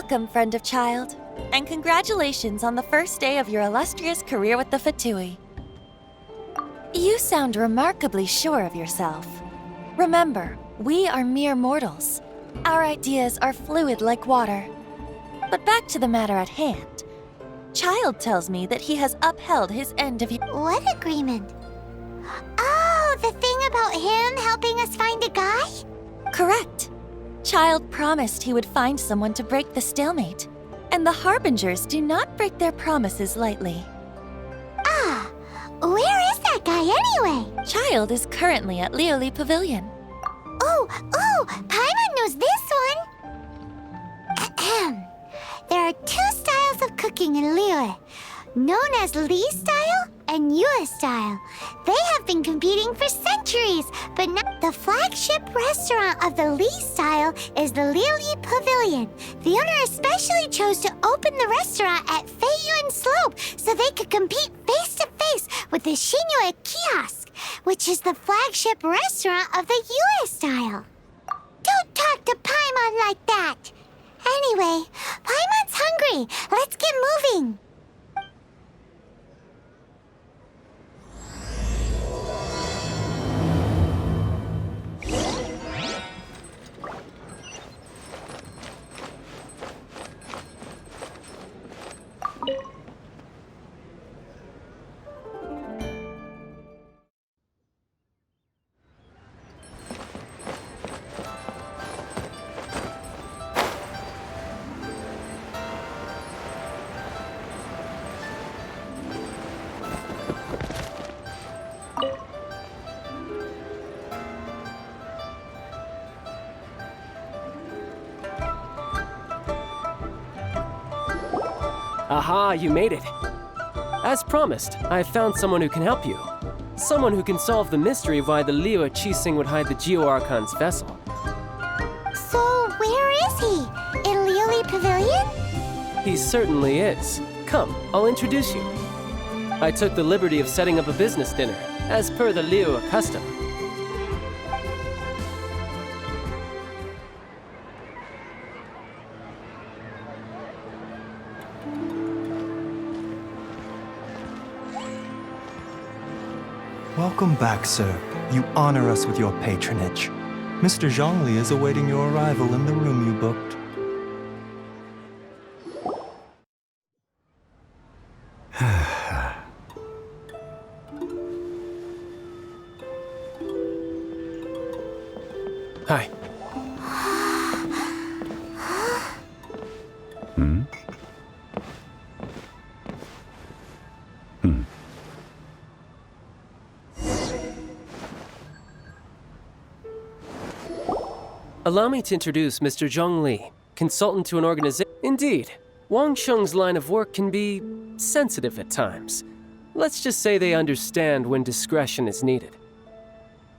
Welcome, friend of child, and congratulations on the first day of your illustrious career with the Fatui. You sound remarkably sure of yourself. Remember, we are mere mortals. Our ideas are fluid like water. But back to the matter at hand. Child tells me that he has upheld his end of... What agreement? Oh, the thing about him helping us find a guy? Correct. Child promised he would find someone to break the stalemate. And the Harbingers do not break their promises lightly. Ah, where is that guy anyway? Child is currently at Lioli Pavilion. Oh, Paimon knows this one! Ahem. There are two styles of cooking in Liyue, known as Li style and Yue style. They have been competing for centuries, but now the flagship restaurant of the Li style is the Lioli Pavilion. The owner especially chose to open the restaurant at Feiyuan Slope so they could compete face-to-face with the Xinyue Kiosk, which is the flagship restaurant of the Yue style. Don't talk to Paimon like that! Anyway, Paimon's hungry. Let's get moving. Aha, you made it. As promised, I have found someone who can help you. Someone who can solve the mystery of why the Liyue Qixing would hide the Geo-Archon's vessel. So, where is he? In Lioli Pavilion? He certainly is. Come, I'll introduce you. I took the liberty of setting up a business dinner, as per the Liyue custom. Welcome back, sir. You honor us with your patronage. Mr. Zhongli is awaiting your arrival in the room you booked. Hi. Allow me to introduce Mr. Zhongli, consultant to an organization. Indeed, Wang Sheng's line of work can be sensitive at times. Let's just say they understand when discretion is needed.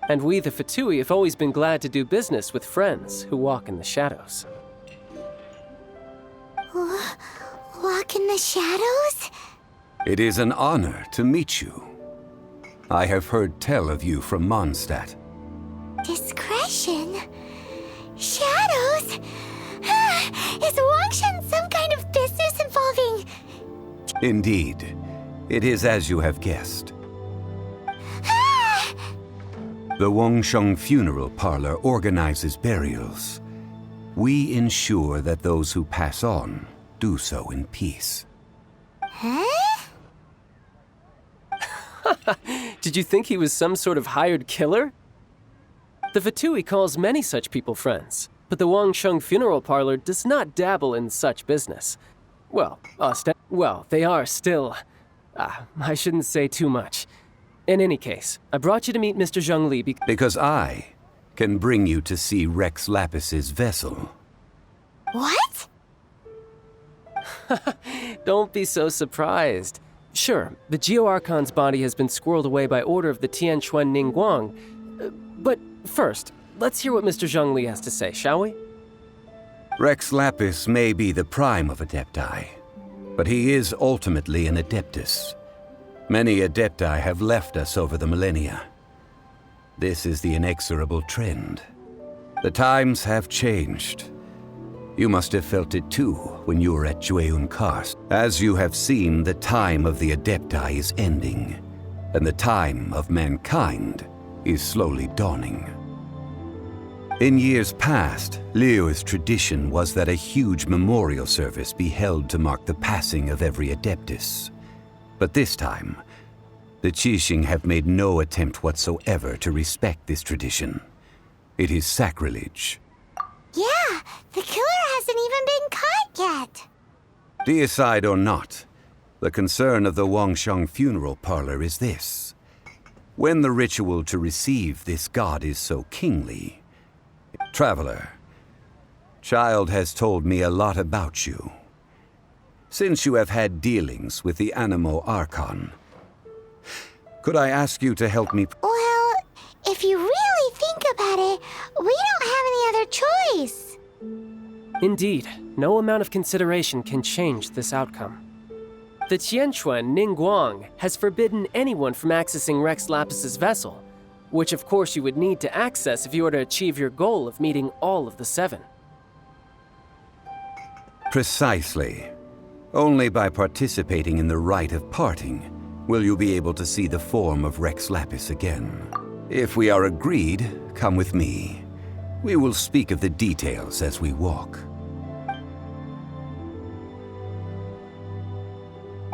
And we, the Fatui, have always been glad to do business with friends who walk in the shadows. Walk in the shadows? It is an honor to meet you. I have heard tell of you from Mondstadt. Discretion? Shadows? Is Wangshan some kind of business involving... Indeed. It is as you have guessed. The Wangsheng Funeral Parlor organizes burials. We ensure that those who pass on do so in peace. Huh? Did you think he was some sort of hired killer? The Fatui calls many such people friends, but the Wangsheng Funeral Parlor does not dabble in such business. Well, they are still... I shouldn't say too much. In any case, I brought you to meet Mr. Zhongli because I can bring you to see Rex Lapis's vessel. What? Don't be so surprised. Sure, the Geo-Archon's body has been squirreled away by order of the Tianquan Ningguang. But first, let's hear what Mr. Zhongli has to say, shall we? Rex Lapis may be the prime of Adepti, but he is ultimately an Adeptus. Many Adepti have left us over the millennia. This is the inexorable trend. The times have changed. You must have felt it too when you were at Jueun Karst. As you have seen, the time of the Adepti is ending, and the time of mankind is slowly dawning. In years past, Liyue's tradition was that a huge memorial service be held to mark the passing of every Adeptus. But this time, the Qixing have made no attempt whatsoever to respect this tradition. It is sacrilege. Yeah, the killer hasn't even been caught yet. Deicide or not, the concern of the Wangsheng funeral parlor is this. When the ritual to receive this god is so kingly... Traveler, Child has told me a lot about you. Since you have had dealings with the Animo Archon, could I ask you to help me... Well, if you really think about it, we don't have any other choice. Indeed, no amount of consideration can change this outcome. The Tianquan Ningguang has forbidden anyone from accessing Rex Lapis's vessel, which of course you would need to access if you were to achieve your goal of meeting all of the 7. Precisely. Only by participating in the rite of parting will you be able to see the form of Rex Lapis again. If we are agreed, come with me. We will speak of the details as we walk.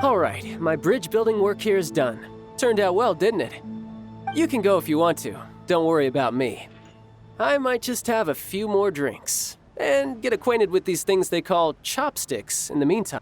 All right, my bridge building work here is done. Turned out well, didn't it? You can go if you want to. Don't worry about me. I might just have a few more drinks and get acquainted with these things they call chopsticks in the meantime.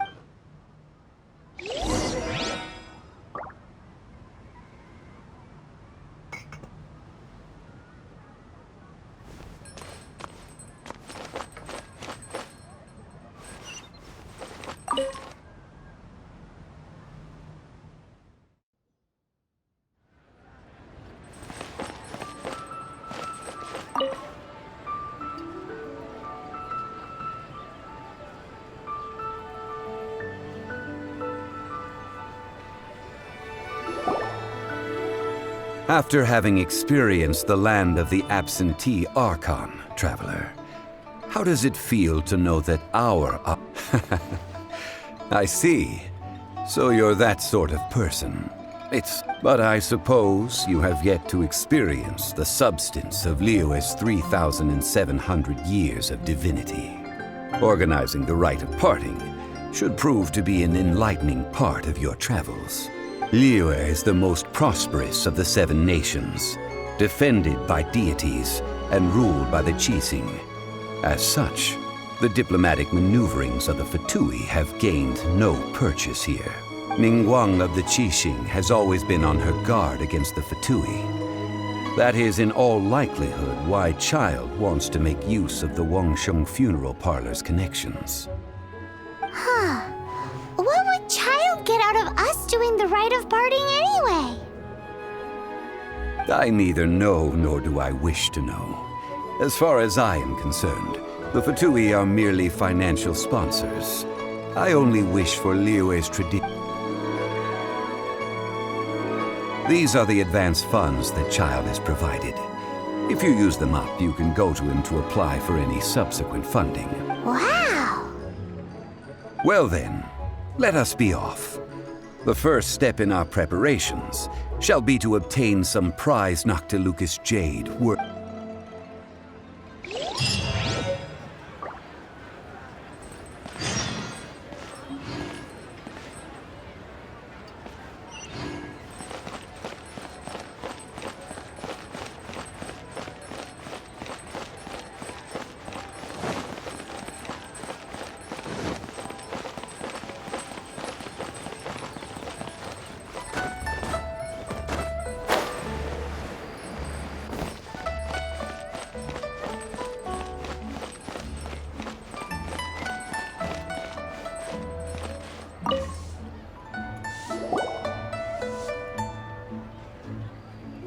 After having experienced the land of the absentee Archon, Traveler, how does it feel to know that our... I see. So you're that sort of person. But I suppose you have yet to experience the substance of Liyue's 3,700 years of divinity. Organizing the rite of parting should prove to be an enlightening part of your travels. Liyue is the most prosperous of the 7 nations, defended by deities and ruled by the Qixing. As such, the diplomatic maneuverings of the Fatui have gained no purchase here. Ningguang of the Qixing has always been on her guard against the Fatui. That is in all likelihood why Child wants to make use of the Wangsheng funeral parlor's connections. Huh. What would Child get out of us doing the rite of parting anyway? I neither know nor do I wish to know. As far as I am concerned, the Fatui are merely financial sponsors. I only wish for Liyue's tradition. These are the advance funds that Child has provided. If you use them up, you can go to him to apply for any subsequent funding. Wow! Well then, let us be off. The first step in our preparations shall be to obtain some prized Noctilucus jade worth...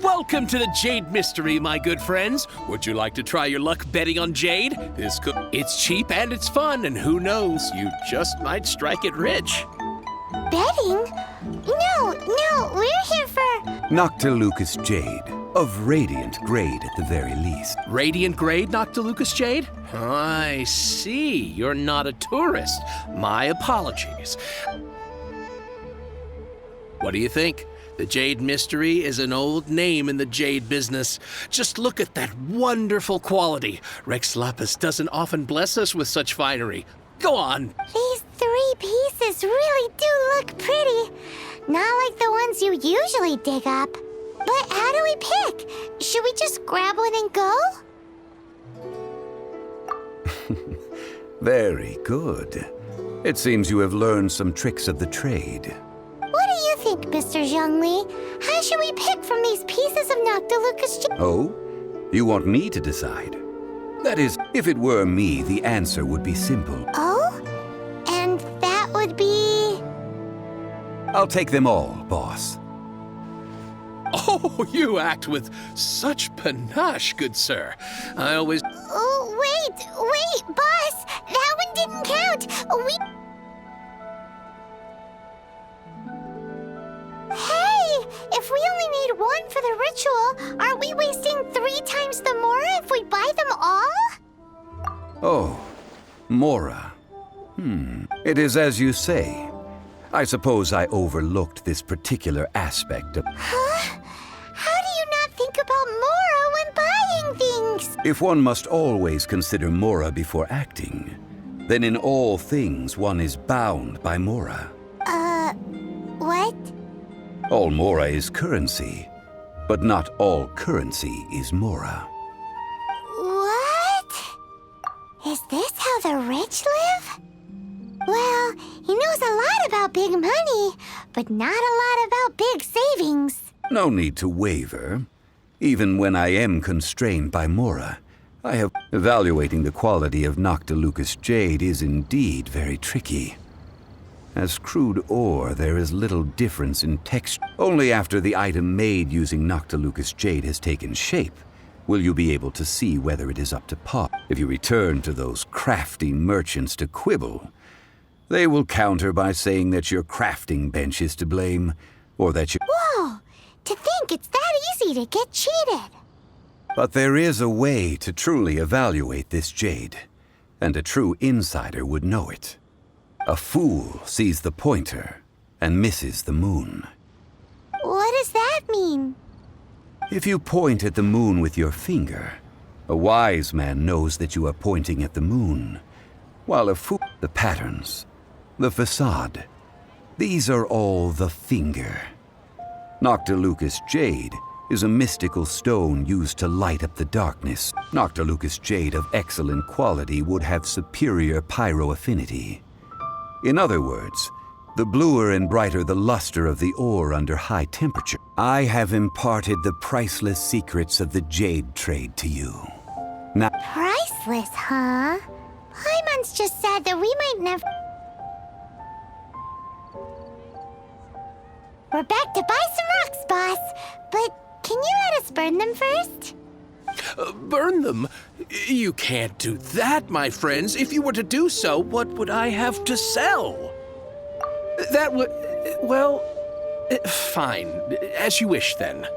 Welcome to the Jade Mystery, my good friends. Would you like to try your luck betting on Jade? It's cheap and it's fun, and who knows, you just might strike it rich. Betting? No, we're here for... Noctilucus jade. Of radiant grade at the very least. Radiant grade, Noctilucous Jade? I see. You're not a tourist. My apologies. What do you think? The Jade Mystery is an old name in the jade business. Just look at that wonderful quality. Rex Lapis doesn't often bless us with such finery. Go on. These 3 pieces really do look pretty. Not like the ones you usually dig up. But how do we pick? Should we just grab one and go? Very good. It seems you have learned some tricks of the trade. What do you think, Mr. Zhongli? How should we pick from these pieces of Noctilucous Jade? Oh? You want me to decide? That is, if it were me, the answer would be simple. Oh? And that would be... I'll take them all, boss. Oh, you act with such panache, good sir. I always... Oh, wait, boss! That one didn't count! Hey! If we only need one for the ritual, aren't we wasting 3 times the Mora if we buy them all? Oh, Mora. It is as you say. I suppose I overlooked this particular aspect of... Huh? How do you not think about Mora when buying things? If one must always consider Mora before acting, then in all things one is bound by Mora. What? All Mora is currency, but not all currency is Mora. What? Is this how the rich live? Well, he knows a lot about big money, but not a lot about big savings. No need to waver. Even when I am constrained by Mora, I have... Evaluating the quality of Noctilucous Jade is indeed very tricky. As crude ore, there is little difference in texture. Only after the item made using Noctilucous Jade has taken shape will you be able to see whether it is up to par. If you return to those crafty merchants to quibble, they will counter by saying that your crafting bench is to blame, or that you... Whoa! To think it's that easy to get cheated. But there is a way to truly evaluate this jade, and a true insider would know it. A fool sees the pointer and misses the moon. What does that mean? If you point at the moon with your finger, a wise man knows that you are pointing at the moon, while a fool... The patterns, the facade, these are all the finger. Noctilucous Jade is a mystical stone used to light up the darkness. Noctilucous Jade of excellent quality would have superior pyro affinity. In other words, the bluer and brighter the luster of the ore under high temperature. I have imparted the priceless secrets of the jade trade to you. Now, Priceless, huh? Paimon's just said that we might never... We're back to buy some rocks, boss. But can you let us burn them first? Burn them? You can't do that, my friends. If you were to do so, what would I have to sell? That would... well... fine. As you wish, then.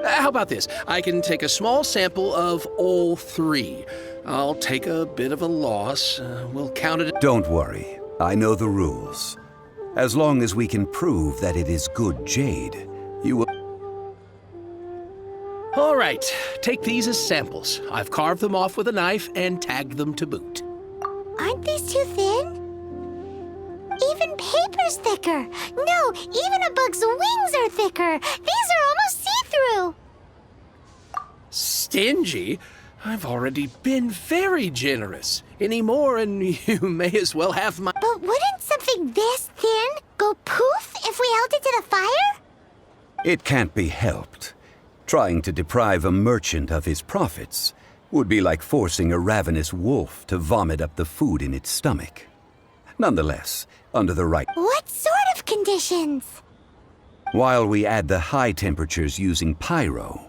How about this? I can take a small sample of all 3. I'll take a bit of a loss. We'll count it... Don't worry. I know the rules. As long as we can prove that it is good jade, you will... All right. Take these as samples. I've carved them off with a knife and tagged them to boot. Aren't these too thin? Even paper's thicker. No, even a bug's wings are thicker. These are almost see-through. Stingy? I've already been very generous. Any more and you may as well have my... But wouldn't something this thin go poof if we held it to the fire? It can't be helped. Trying to deprive a merchant of his profits would be like forcing a ravenous wolf to vomit up the food in its stomach. Nonetheless, under the right... What sort of conditions? While we add the high temperatures using pyro,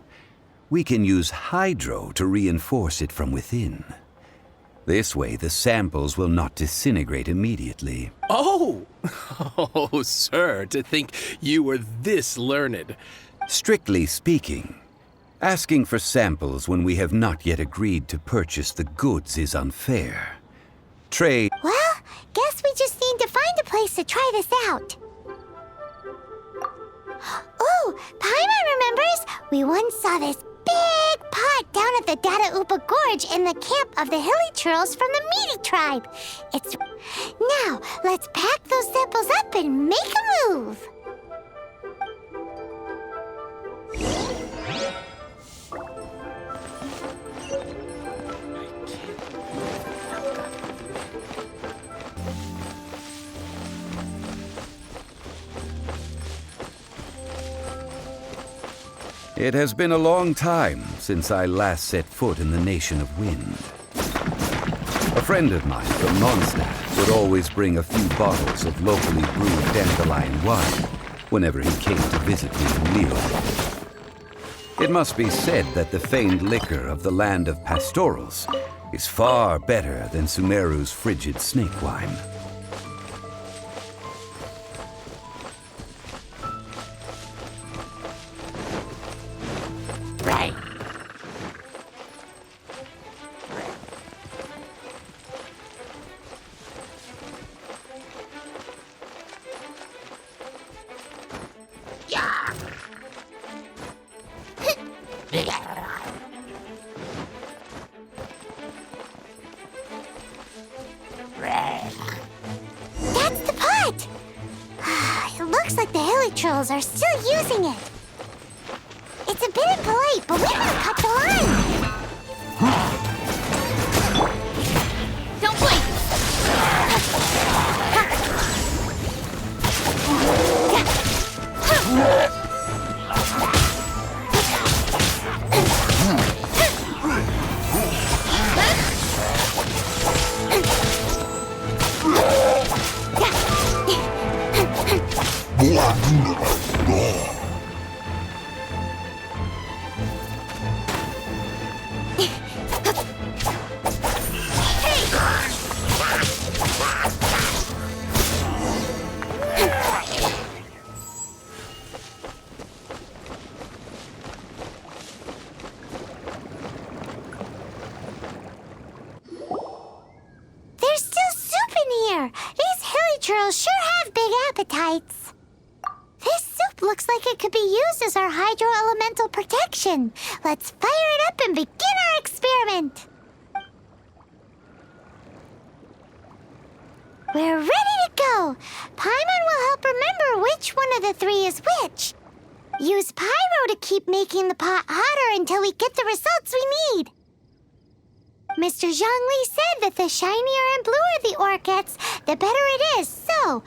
we can use hydro to reinforce it from within. This way, the samples will not disintegrate immediately. Oh! Oh, sir, to think you were this learned. Strictly speaking, Asking for samples when we have not yet agreed to purchase the goods is unfair. Trade... Well, guess we just need to find a place to try this out. Ooh, Paimon remembers we once saw this big pot down at the Data Upa Gorge in the camp of the Hilly Churls from the Meaty tribe. It's... Now, let's pack those samples up and make a move. It has been a long time since I last set foot in the Nation of Wind. A friend of mine from Mondstadt would always bring a few bottles of locally brewed dandelion wine whenever he came to visit me in Liyue. It must be said that the famed liquor of the land of pastorals is far better than Sumeru's frigid snake wine. That's the pot! It looks like the Hilly Trolls are still using it. It's a bit impolite, but we gotta cut the line. Don't blink! There's still soup in here. These Hilly Trolls sure have big appetites. This soup looks like it could be used as our hydro-elemental protection. Let's fire it up and begin our experiment. We're ready to go. Paimon will help remember which one of the three is which. Use pyro to keep making the pot hotter until we get the results we need. Mr. Zhongli said that the shinier and bluer the ore gets, the better it is, so...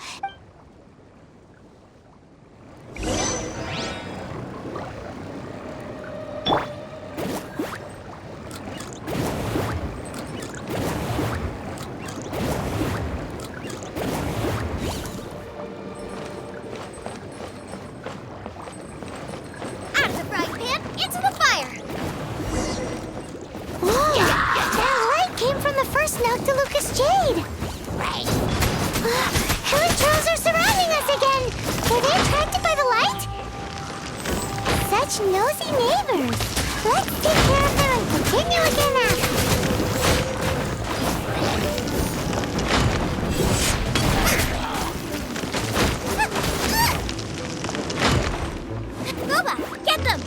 Out of the frying pan, into the fire! Whoa! That light came from the first Noctilucous Jade! Right. Hilly Trolls are surrounding us again! Were they attracted by the light? Such nosy neighbors! Let's take care of them and continue again after. Boba, get them!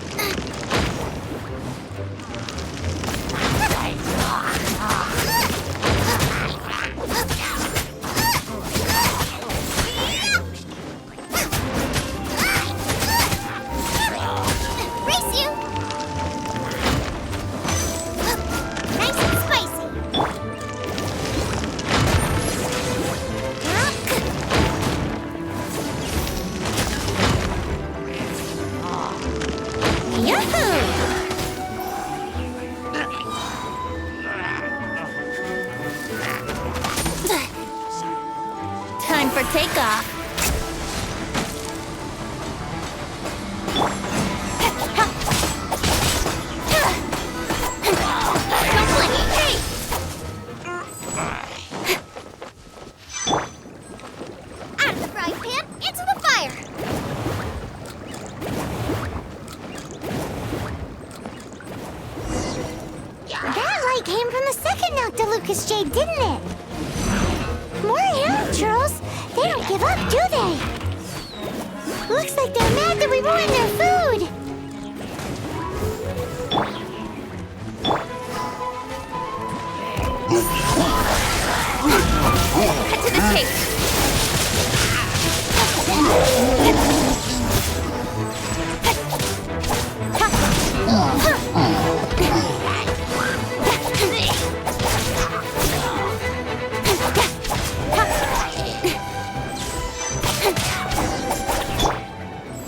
Race you! Nice and spicy. Yahoo! Time for takeoff. Don't blink! Hey! Out of the frying pan, into the fire! That light came from the second Noctilucous Jade, didn't it? More arrow churls. They don't give up, do they? Looks like they're mad that we ruined their food. Cut to the chase.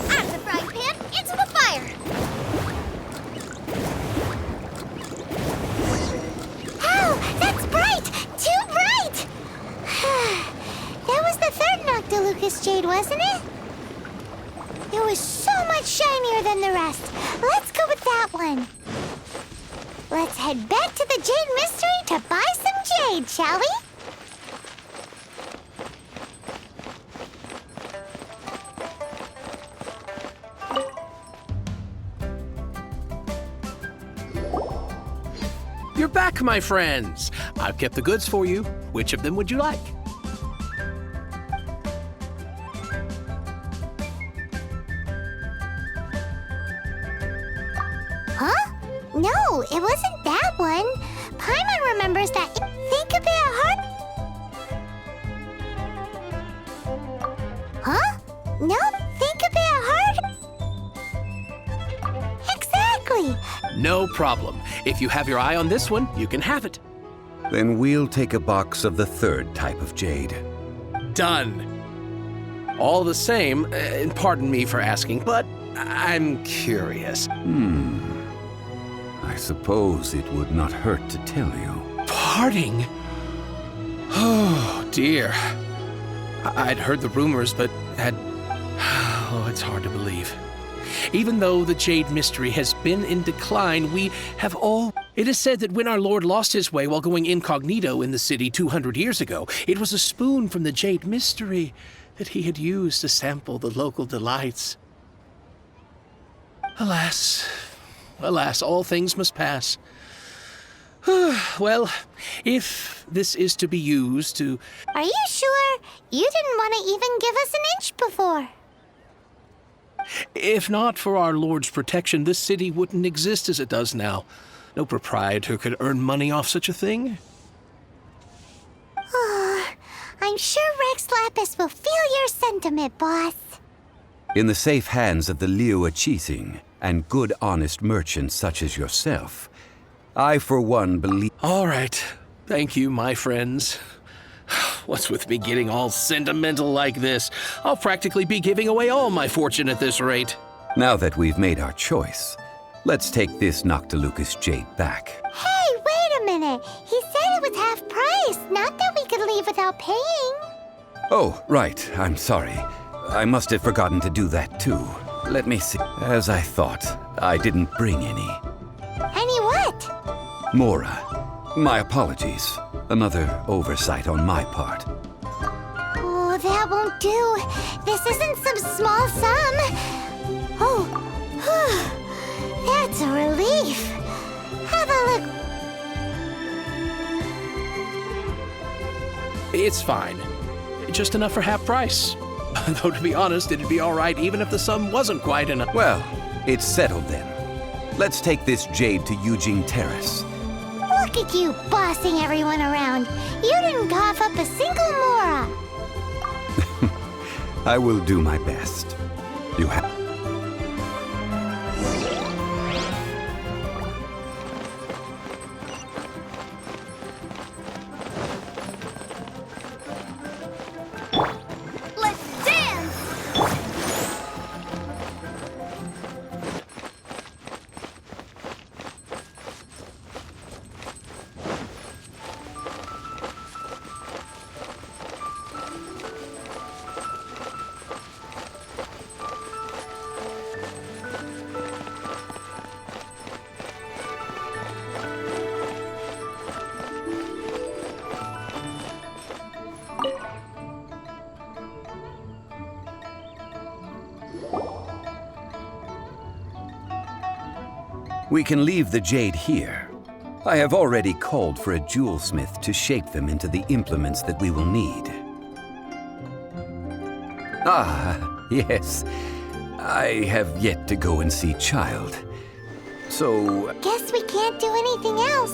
Out of the frying pan, into the fire. Oh, that's bright! Too bright! That was the third Noctilucous Jade, wasn't it? It was so much shinier than the rest. Let's go with that one. Let's head back to the Jade Mystery to buy some jade, shall we? You're back, my friends. I've kept the goods for you. Which of them would you like? Huh? No, it wasn't that one. Paimon remembers that. Think a bit hard. Huh? No, think a bit hard. Exactly. No problem. If you have your eye on this one, you can have it. Then we'll take a box of the third type of jade. Done. All the same, and pardon me for asking, but I'm curious. I suppose it would not hurt to tell you. Parting? Oh, dear. I'd heard the rumors, but had... Oh, it's hard to believe. Even though the Jade Mystery has been in decline, we have all... It is said that when our Lord lost his way while going incognito in the city 200 years ago, it was a spoon from the Jade Mystery that he had used to sample the local delights. Alas, alas, all things must pass. Well, if this is to be used to... Are you sure? You didn't want to even give us an inch before. If not for our Lord's protection, this city wouldn't exist as it does now. No proprietor could earn money off such a thing. I'm sure Rex Lapis will feel your sentiment, boss. In the safe hands of the Liu Chising and good honest merchants such as yourself, I for one believe... All right. Thank you, my friends. What's with me getting all sentimental like this? I'll practically be giving away all my fortune at this rate. Now that we've made our choice, let's take this Noctilucous Jade back. Hey, wait a minute. He said it was half price, not that we could leave without paying. Oh, right. I'm sorry. I must have forgotten to do that too. Let me see. As I thought, I didn't bring any. Any what? Mora, my apologies. Another oversight on my part. Oh, that won't do. This isn't some small sum. Oh, that's a relief. Have a look. It's fine. Just enough for half price. Though, to be honest, it'd be all right even if the sum wasn't quite enough. Well, it's settled then. Let's take this jade to Yujing Terrace. Look at you bossing everyone around. You didn't cough up a single Mora. I will do my best. You have... Let's dance! We can leave the jade here. I have already called for a jewelsmith to shape them into the implements that we will need. Ah, yes. I have yet to go and see Child. So... Guess we can't do anything else.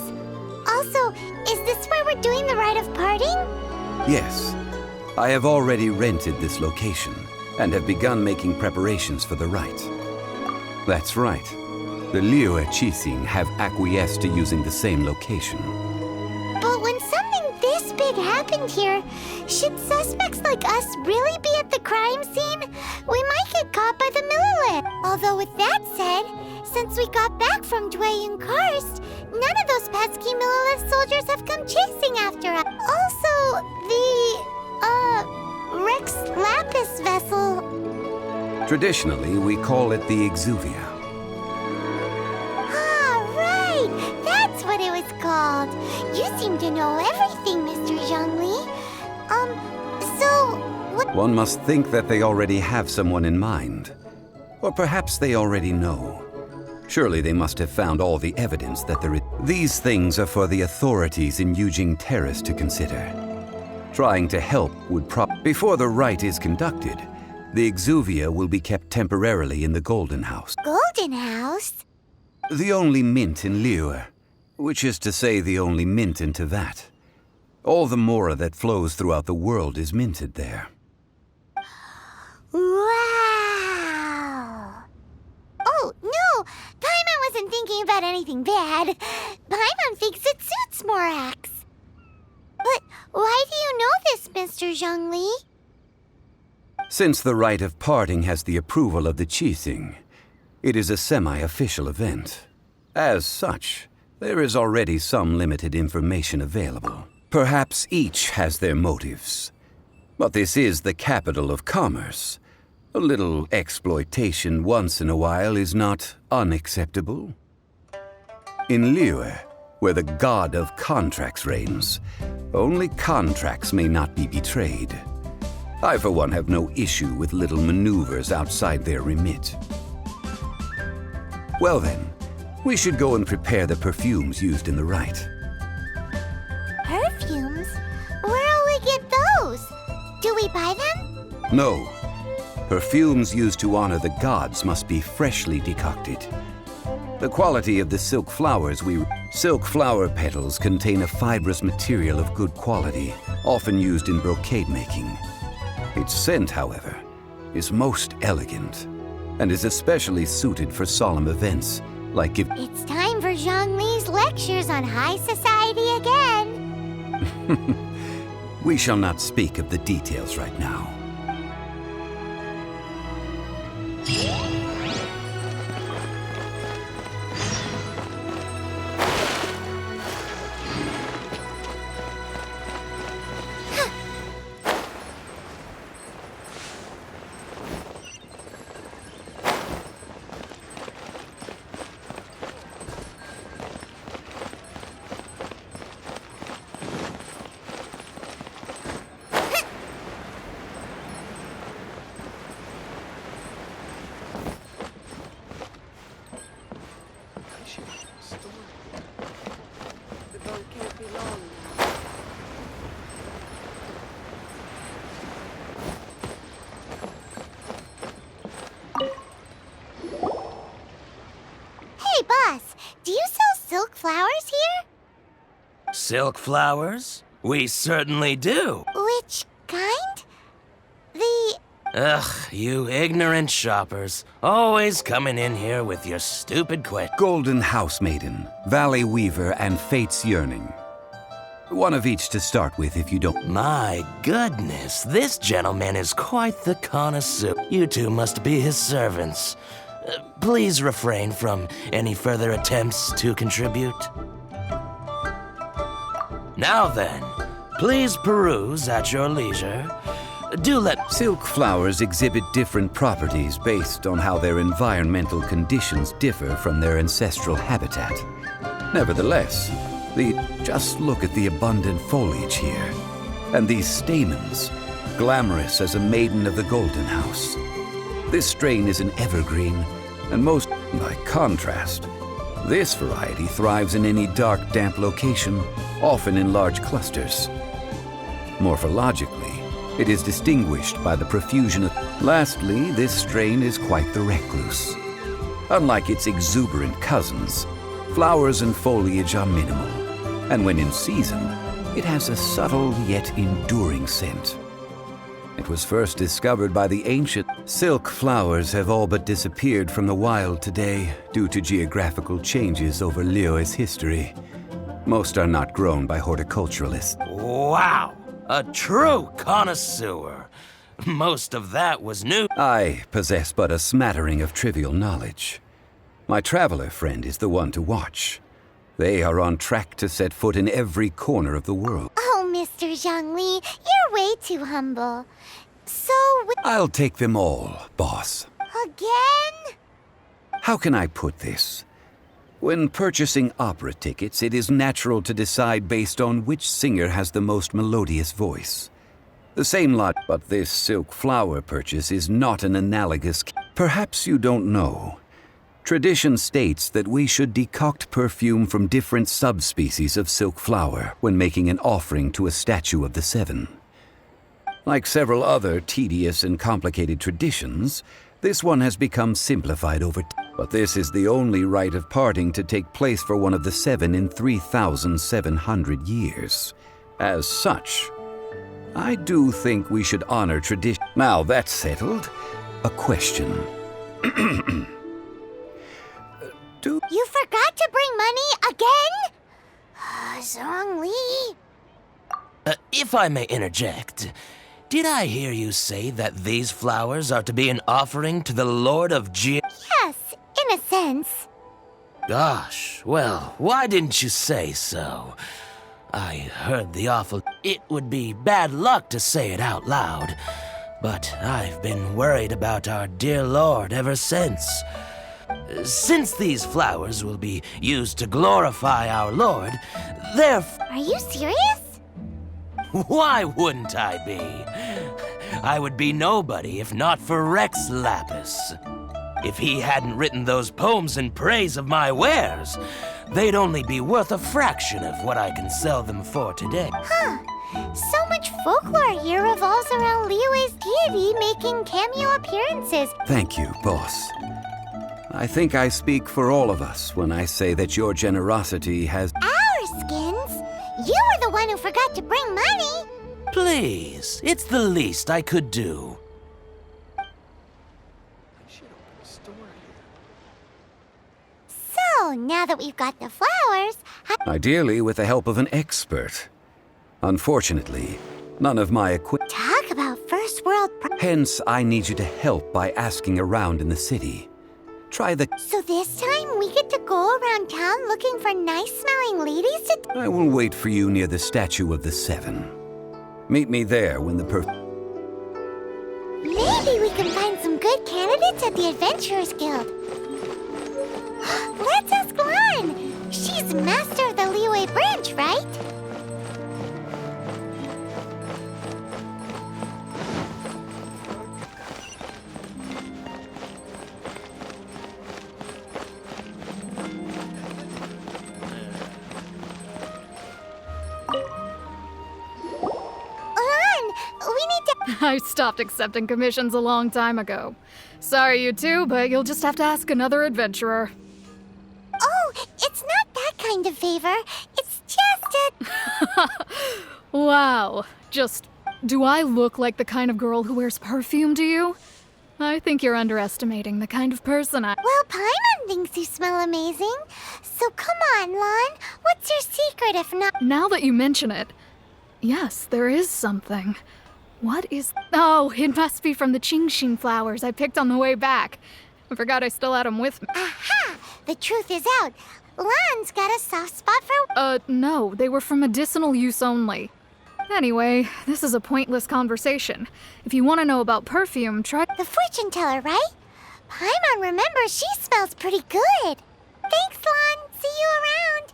Also, is this where we're doing the rite of parting? Yes. I have already rented this location and have begun making preparations for the rite. That's right. The Liyue Qixing have acquiesced to using the same location. But when something this big happened here, should suspects like us really be at the crime scene? We might get caught by the Millelith. Although with that said, since we got back from Dwayne Karst, none of those pesky Millelith soldiers have come chasing after us. Also, the, Rex Lapis vessel. Traditionally, we call it the Exuvia. That's what it was called. You seem to know everything, Mr. Zhongli. So, what... One must think that they already have someone in mind. Or perhaps they already know. Surely they must have found all the evidence that there is... These things are for the authorities in Yujing Terrace to consider. Trying to help would Before the rite is conducted, the Exuvia will be kept temporarily in the Golden House. Golden House? The only mint in Liyue, which is to say the only mint in Teyvat. All the mora that flows throughout the world is minted there. Wow! Oh, no! Paimon wasn't thinking about anything bad. Paimon thinks it suits Morax. But why do you know this, Mr. Zhongli? Since the rite of parting has the approval of the Qixing, it is a semi-official event. As such, there is already some limited information available. Perhaps each has their motives. But this is the capital of commerce. A little exploitation once in a while is not unacceptable. In Liyue, where the god of contracts reigns, only contracts may not be betrayed. I, for one, have no issue with little maneuvers outside their remit. Well then, we should go and prepare the perfumes used in the rite. Perfumes? Where'll we get those? Do we buy them? No. Perfumes used to honor the gods must be freshly decocted. The quality of the silk flowers Silk flower petals contain a fibrous material of good quality, often used in brocade making. Its scent, however, is most elegant, and is especially suited for solemn events, like if... It's time for Zhongli's lectures on high society again. We shall not speak of the details right now. Do you sell silk flowers here? Silk flowers? We certainly do. Which kind? The... Ugh, you ignorant shoppers. Always coming in here with your stupid Golden House Maiden, Valley Weaver, and Fate's Yearning. One of each to start with if you don't... My goodness, this gentleman is quite the connoisseur. You two must be his servants. Please refrain from any further attempts to contribute. Now then, please peruse at your leisure. Do let... Silk flowers exhibit different properties based on how their environmental conditions differ from their ancestral habitat. Nevertheless, just look at the abundant foliage here. And these stamens, glamorous as a maiden of the Golden House. This strain is an evergreen, and by contrast, This variety thrives in any dark, damp location, often in large clusters. Morphologically, it is distinguished by the profusion of... Lastly, this strain is quite the recluse. Unlike its exuberant cousins, flowers and foliage are minimal, and when in season, it has a subtle yet enduring scent. It was first discovered by the ancient. Silk flowers have all but disappeared from the wild today due to geographical changes over Liyue's history. Most are not grown by horticulturalists. Wow! A true connoisseur. Most of that was new. I possess but a smattering of trivial knowledge. My traveler friend is the one to watch. They are on track to set foot in every corner of the world. Oh, Mr. Zhongli, you're way too humble. So, I'll take them all, boss. again? How can I put this? When purchasing opera tickets, it is natural to decide based on which singer has the most melodious voice. The same lot, but this silk flower purchase is not an analogous... Perhaps you don't know. Tradition states that we should decoct perfume from different subspecies of silk flower when making an offering to a statue of the Seven. Like several other tedious and complicated traditions, this one has become simplified over time. But this is the only rite of parting to take place for one of the Seven in 3,700 years. As such, I do think we should honor tradition. Now that's settled, a question. You forgot to bring money again? Zhongli. If I may interject, did I hear you say that these flowers are to be an offering to the Lord of Yes, in a sense. Gosh, well, why didn't you say so? I heard the awful... It would be bad luck to say it out loud, but I've been worried about our dear Lord ever since. Since these flowers will be used to glorify our Lord, Are you serious? why wouldn't I be? I would be nobody if not for Rex Lapis. If he hadn't written those poems in praise of my wares, they'd only be worth a fraction of what I can sell them for today. So much folklore here revolves around Liyue's deity making cameo appearances. Thank you, boss. I think I speak for all of us when I say that your generosity has... Our skins? You were the one who forgot to bring money. Please, it's the least I could do. So, now that we've got the flowers, Ideally with the help of an expert. Unfortunately, none of my equipment... talk about first world Hence, I need you to help by asking around in the city. Try the... So this time we get to go around town looking for nice-smelling ladies to... I will wait for you near the statue of the Seven. Meet me there when the Maybe we can find some good candidates at the Adventurers Guild. Let's ask Lan. She's master of the Liyue branch, right? I stopped accepting commissions a long time ago. Sorry, you two, but you'll just have to ask another adventurer. Oh, it's not that kind of favor. It's just a... Wow. Just, do I look like the kind of girl who wears perfume to you? I think you're underestimating the kind of person I... Well, Paimon thinks you smell amazing. So come on, Lan. What's your secret if not... Now that you mention it, yes, there is something. What is... Oh, it must be from the Qingxin flowers I picked on the way back. I forgot I still had them with me. Aha! The truth is out. Lan's got a soft spot for... No, they were for medicinal use only. Anyway, this is a pointless conversation. If you want to know about perfume, try... The fortune teller, right? Paimon remembers she smells pretty good. Thanks, Lan. See you around.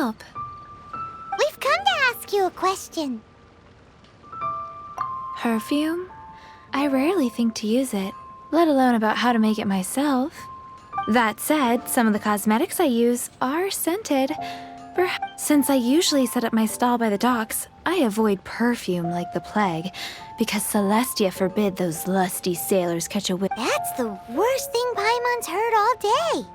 help? We've come to ask you a question. Perfume? I rarely think to use it, let alone about how to make it myself. That said, some of the cosmetics I use are scented. Since I usually set up my stall by the docks, I avoid perfume like the plague, because Celestia forbid those lusty sailors catch a whiff. That's the worst thing Paimon's heard all day.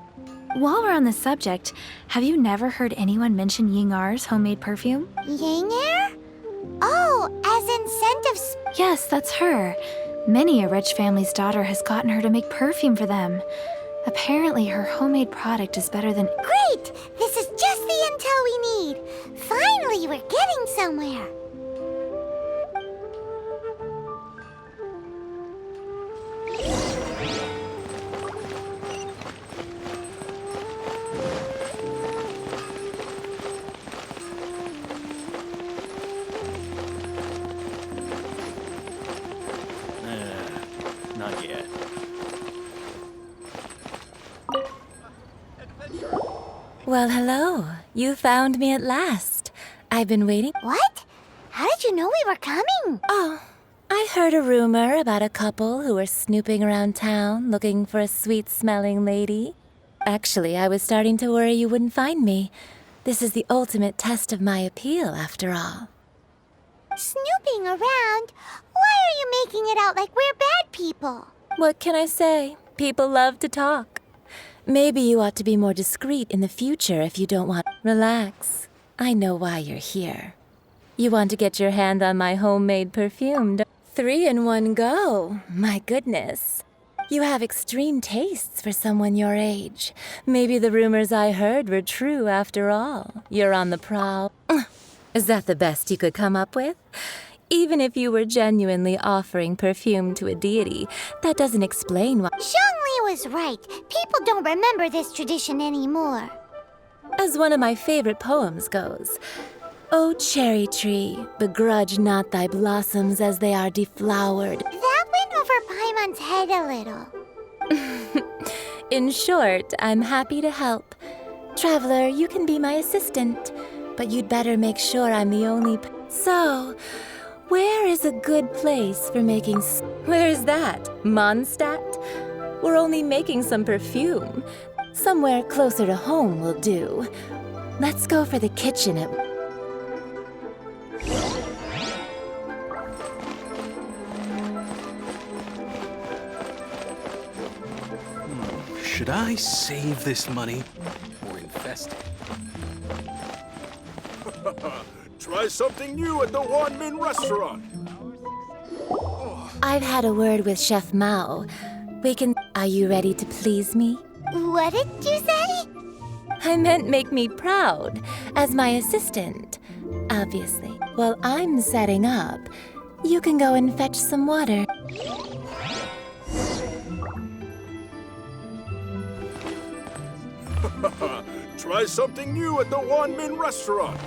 While we're on the subject, have you never heard anyone mention Yingar's homemade perfume? Yinger? Oh, as in scent of Yes, that's her. Many a rich family's daughter has gotten her to make perfume for them. Apparently, her homemade product is better than... Great! This is just the intel we need. Finally, we're getting somewhere. Not yet. Well, hello. You found me at last. I've been waiting. What? How did you know we were coming? Oh, I heard a rumor about a couple who were snooping around town looking for a sweet-smelling lady. Actually, I was starting to worry you wouldn't find me. This is the ultimate test of my appeal, after all. Snooping around? Why are you making it out like we're bad people? What can I say? People love to talk. Maybe you ought to be more discreet in the future if you don't want... Relax. I know why you're here. You want to get your hand on my homemade perfume. 3 in one go. My goodness. You have extreme tastes for someone your age. Maybe the rumors I heard were true after all. You're on the prowl. Is that the best you could come up with? Even if you were genuinely offering perfume to a deity, that doesn't explain why... Zhongli was right. People don't remember this tradition anymore. As one of my favorite poems goes, "O cherry tree, begrudge not thy blossoms as they are deflowered." That went over Paimon's head a little. In short, I'm happy to help. Traveler, you can be my assistant, but you'd better make sure I'm the only... So, where is a good place for making... Where is that? Mondstadt? We're only making some perfume. Somewhere closer to home will do. Let's go for the kitchen at... Should I save this money or invest it? Try something new at the Wanmin restaurant. I've had a word with Chef Mao. We can... Are you ready to please me? What did you say? I meant make me proud, as my assistant. Obviously. While I'm setting up, you can go and fetch some water. Try something new at the Wanmin restaurant.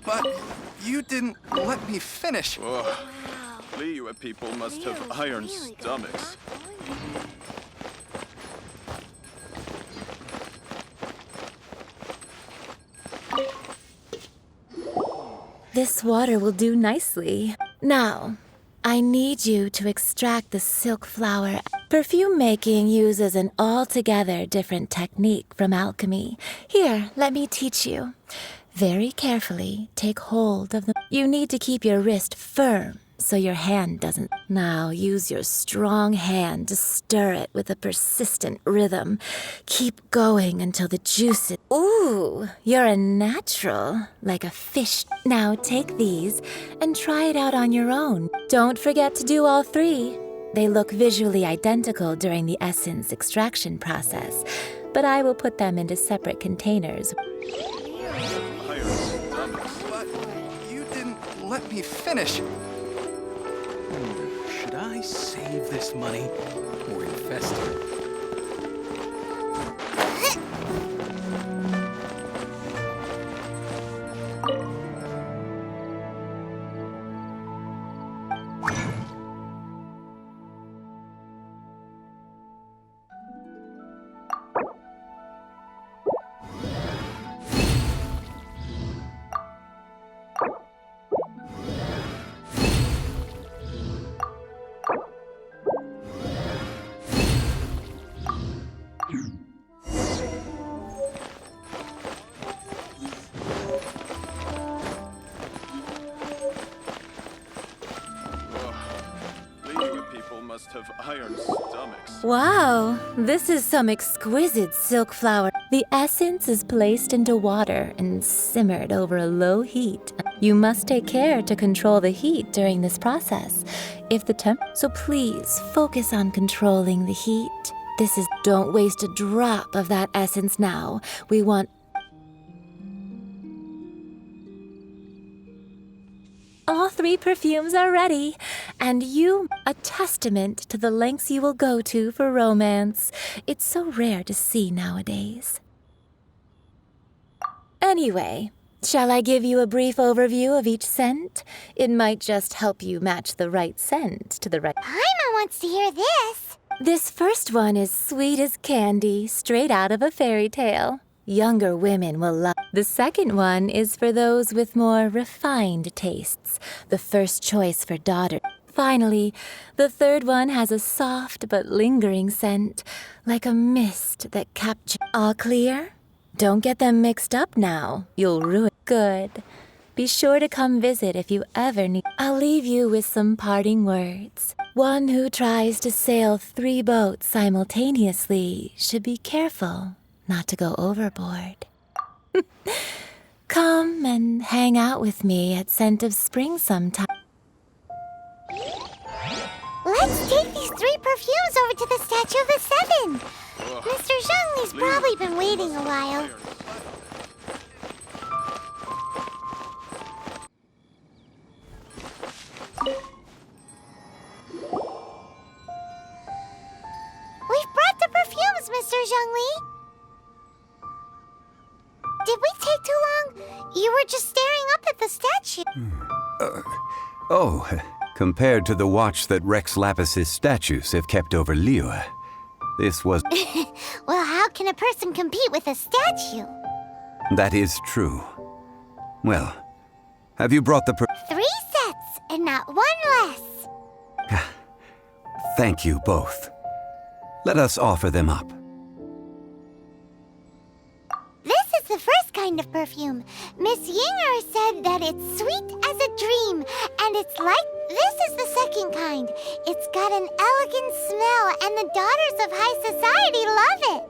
But you didn't let me finish. Liyue people must have iron stomachs. This water will do nicely. Now, I need you to extract the silk flower. Perfume making uses an altogether different technique from alchemy. Here, let me teach you. Very carefully, take hold of the... You need to keep your wrist firm so your hand doesn't... Now, use your strong hand to stir it with a persistent rhythm. Keep going until the juices... Ooh, you're a natural, like a fish. Now, take these and try it out on your own. Don't forget to do all 3. They look visually identical during the essence extraction process, but I will put them into separate containers. But you didn't let me finish. Should I save this money or invest it? must have iron stomachs. Wow, this is some exquisite silk flower. The essence is placed into water and simmered over a low heat. You must take care to control the heat during this process. So please focus on controlling the heat. Don't waste a drop of that essence now. We want all 3 perfumes are ready, and a testament to the lengths you will go to for romance. It's so rare to see nowadays. Anyway, shall I give you a brief overview of each scent? It might just help you match the right scent to the right... Paimon wants to hear this. This first one is sweet as candy, straight out of a fairy tale. Younger women will love. The second one is for those with more refined tastes, the first choice for daughters. Finally, the third one has a soft but lingering scent, like a mist that captures. All clear? Don't get them mixed up now. You'll ruin. Good. Be sure to come visit if you ever need. I'll leave you with some parting words. One who tries to sail 3 boats simultaneously should be careful not to go overboard. Come and hang out with me at Scent of Spring sometime. Let's take these 3 perfumes over to the Statue of the Seven. Mr. Zhongli's probably been waiting a while. We've brought the perfumes, Mr. Zhongli. Did we take too long? You were just staring up at the statue. Compared to the watch that Rex Lapis's statues have kept over Liyue, this was... Well, how can a person compete with a statue? That is true. Well, have you brought the 3 sets, and not 1 less. Thank you both. Let us offer them up. This is the first kind of perfume. Miss Yinger said that it's sweet as a dream, and it's like... This is the second kind. It's got an elegant smell, and the daughters of high society love it.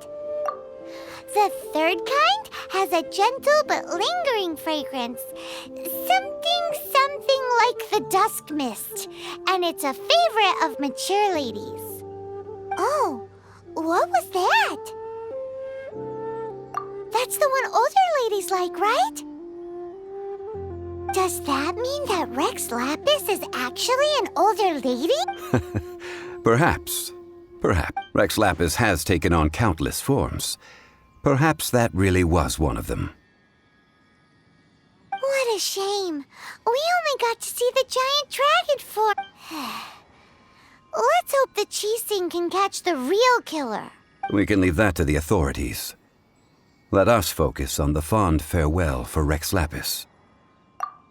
The third kind has a gentle but lingering fragrance. Something like the dusk mist, and it's a favorite of mature ladies. Oh, what was that? That's the one older ladies like, right? Does that mean that Rex Lapis is actually an older lady? Perhaps. Rex Lapis has taken on countless forms. Perhaps that really was one of them. What a shame. We only got to see the giant dragon form. Let's hope the Qixing can catch the real killer. We can leave that to the authorities. Let us focus on the fond farewell for Rex Lapis.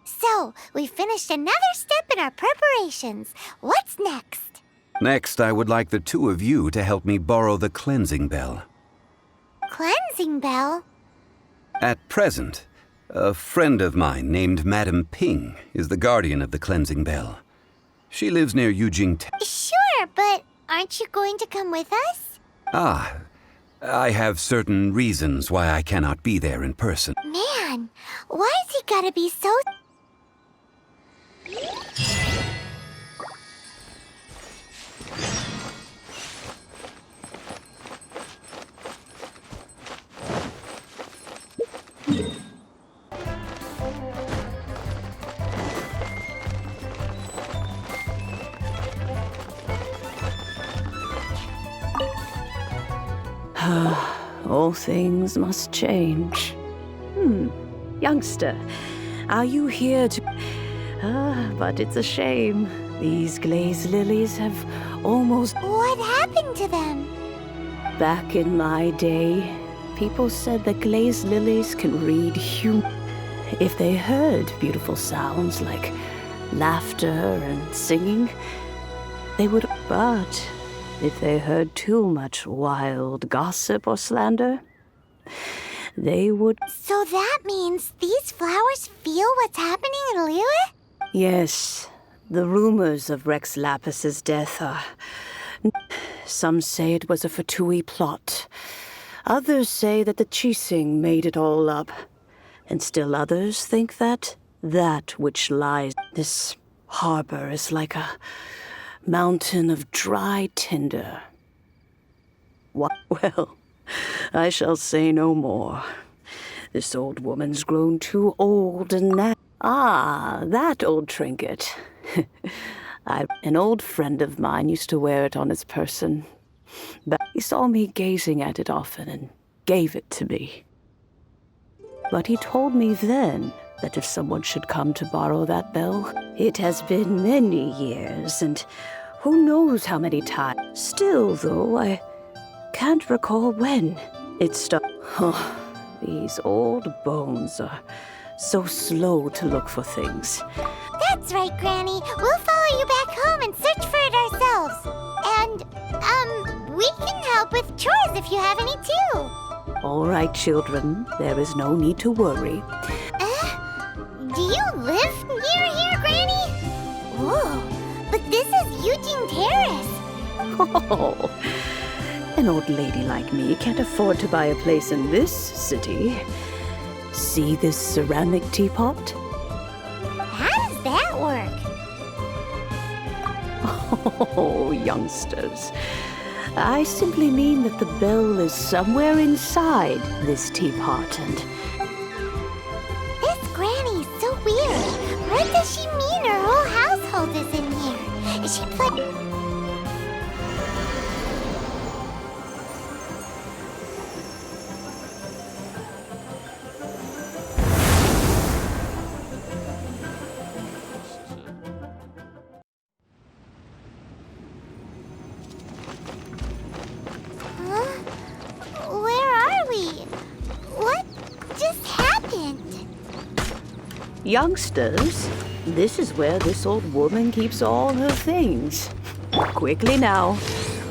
So, we finished another step in our preparations. What's next? Next, I would like the 2 of you to help me borrow the cleansing bell. Cleansing bell? At present, a friend of mine named Madame Ping is the guardian of the cleansing bell. She lives near Yujing. Sure, but aren't you going to come with us? I have certain reasons why I cannot be there in person. Man, why has he gotta be so... All things must change. Youngster, are you here to... but it's a shame. These glazed lilies have almost... What happened to them? Back in my day, people said that glazed lilies can read human. If they heard beautiful sounds like laughter and singing, they would... But if they heard too much wild gossip or slander, they would... So that means these flowers feel what's happening in Liyue? Yes, the rumors of Rex Lapis's death Some say it was a Fatui plot. Others say that the Chising made it all up. And still others think that which lies this harbor is like a mountain of dry tinder. Well, I shall say no more. This old woman's grown too old and that old trinket. An old friend of mine used to wear it on his person. But he saw me gazing at it often and gave it to me. But he told me then that if someone should come to borrow that bell, it has been many years, and who knows how many times. Still, though, I can't recall when it started. Oh, these old bones are so slow to look for things. That's right, Granny. We'll follow you back home and search for it ourselves. And, we can help with chores if you have any too. All right, children. There is no need to worry. Do you live near here, Granny? Whoa, but this is Eugene Terrace. Oh, an old lady like me can't afford to buy a place in this city. See this ceramic teapot? How does that work? Oh, youngsters. I simply mean that the bell is somewhere inside this teapot and... This Granny is so weird. What does she mean her whole household is in here? Is she Where are we? What just happened? Youngsters, this is where this old woman keeps all her things. Quickly now,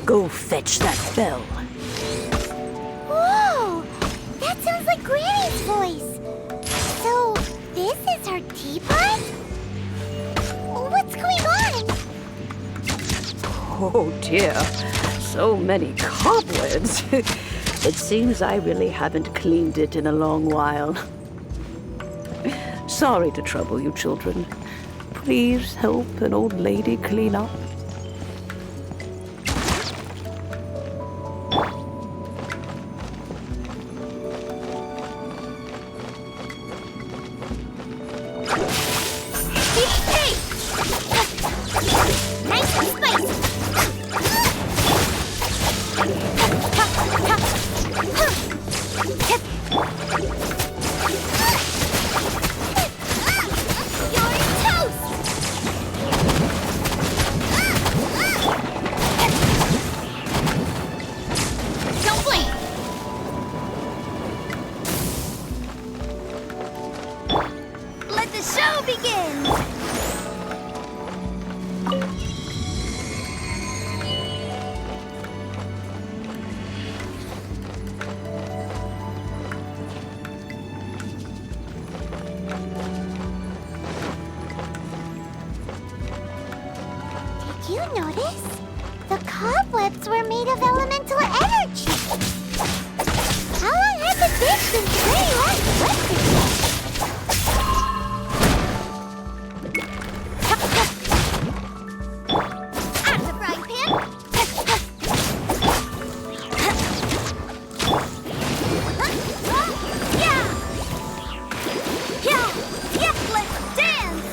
go fetch that bell. Whoa! That sounds like Granny's voice. So, this is her teapot? What's going on? Oh dear, so many cobwebs. It seems I really haven't cleaned it in a long while. Sorry to trouble you, children. Please help an old lady clean up. Did you notice? The cobwebs were made of elemental energy. How long has it been since Granny last left it? Out of the frying pan. Yeah, let's dance.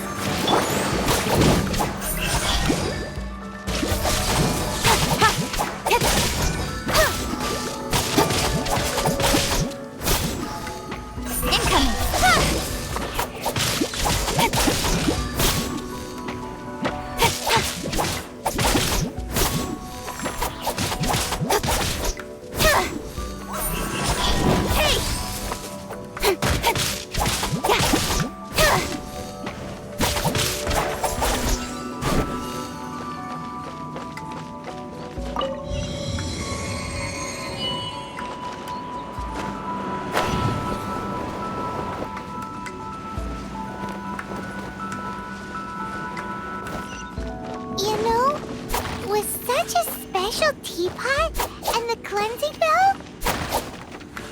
special teapot and the cleansing bell?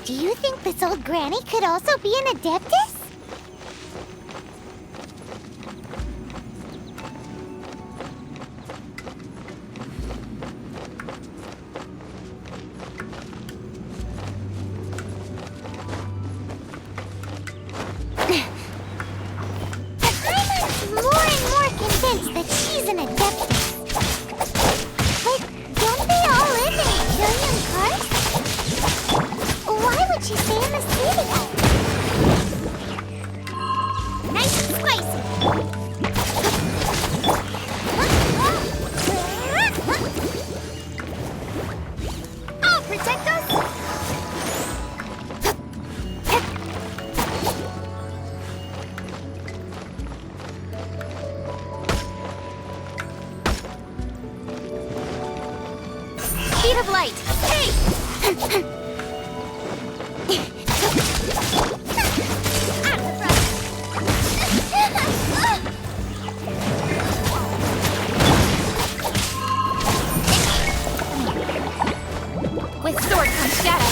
Do you think this old granny could also be an adeptus? That she's an adeptus. But don't they all live in Imperium cars? Why would she stay in the city? Nice and spicy. I'll protect us. Speed of light. Hey! With sword comes shadow.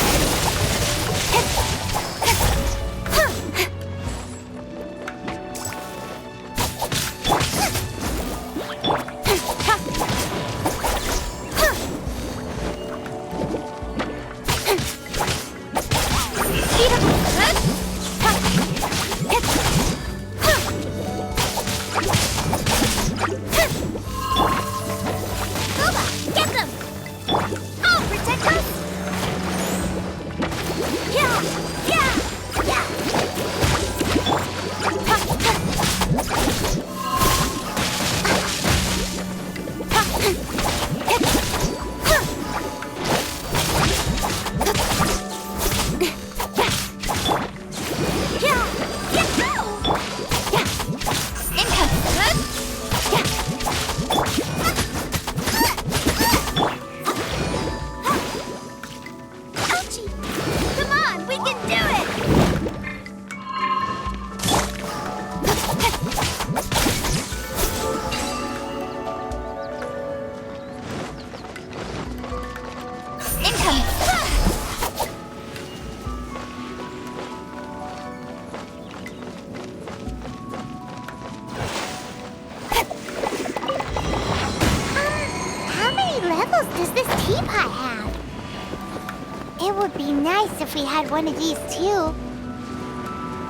If we had one of these too.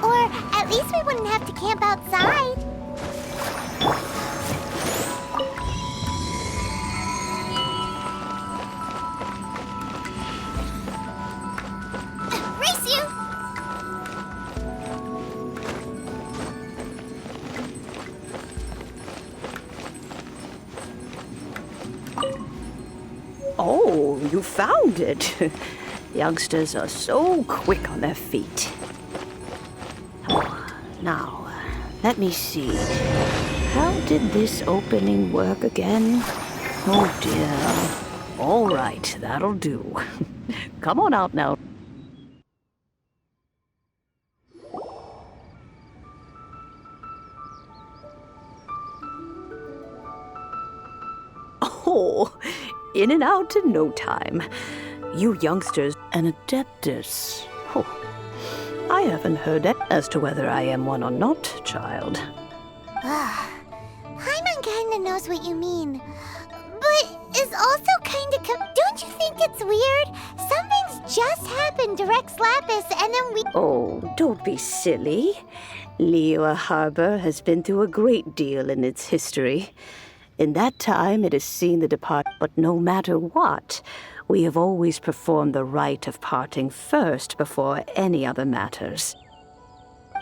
Or at least we wouldn't have to camp outside. Race you! Oh, you found it. Youngsters are so quick on their feet. Now, let me see. How did this opening work again? Oh dear. All right, that'll do. Come on out now. Oh, in and out in no time. You youngsters, an adeptus. Oh, I haven't heard it as to whether I am one or not, child. Paimon kinda knows what you mean, but is also kinda don't you think it's weird? Something's just happened to Rex Lapis and then we— Oh, don't be silly. Liyue Harbor has been through a great deal in its history. In that time, it has seen the departed, but no matter what, we have always performed the rite of parting first before any other matters.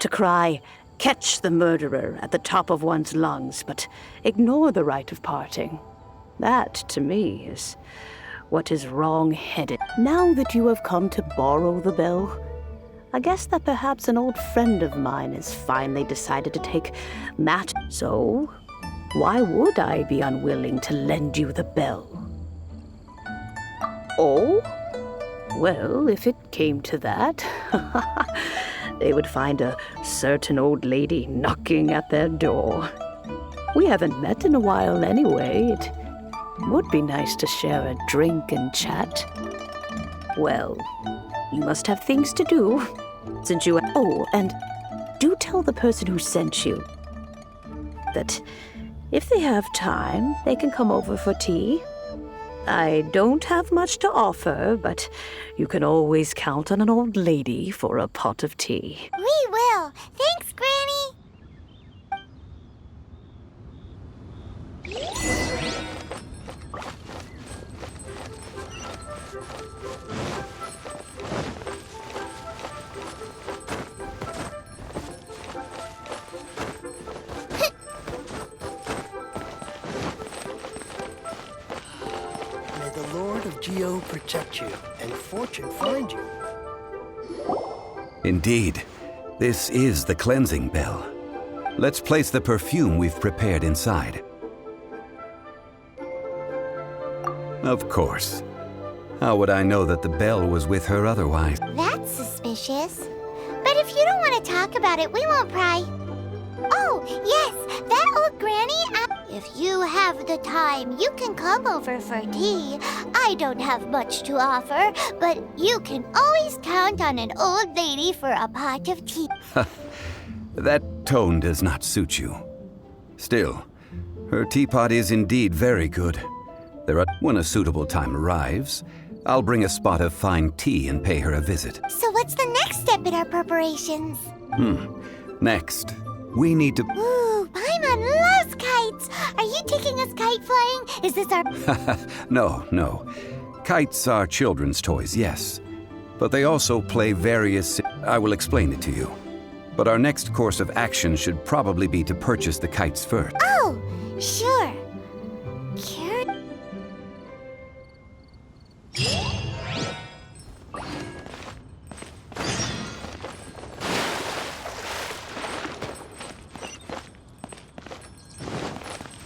To cry, "Catch the murderer," at the top of one's lungs, but ignore the rite of parting. That, to me, is what is wrong-headed. Now that you have come to borrow the bell, I guess that perhaps an old friend of mine has finally decided to take Matt. So, why would I be unwilling to lend you the bell? Oh? Well, if it came to that, they would find a certain old lady knocking at their door. We haven't met in a while anyway. It Would be nice to share a drink and chat. Well, you must have things to do, since you... Oh, and do tell the person who sent you that if they have time, they can come over for tea. I don't have much to offer, but you can always count on an old lady for a pot of tea. We will. Thanks, Granny. May the Lord of Geo protect you and fortune find you. Indeed, this is the cleansing bell. Let's place the perfume we've prepared inside. Of course. How would I know that the bell was with her otherwise? That's suspicious. But if you don't want to talk about it, we won't pry. Oh, yes, that old granny... If you have the time, you can come over for tea. I don't have much to offer, but you can always count on an old lady for a pot of tea. That tone does not suit you. Still, her teapot is indeed very good. When a suitable time arrives, I'll bring a spot of fine tea and pay her a visit. So what's the next step in our preparations? Next, we need to... Ooh, Paimon loves kites! Are you taking us kite flying? Is this our... No. Kites are children's toys, yes. But they also play various... I will explain it to you. But our next course of action should probably be to purchase the kites first. Oh, sure.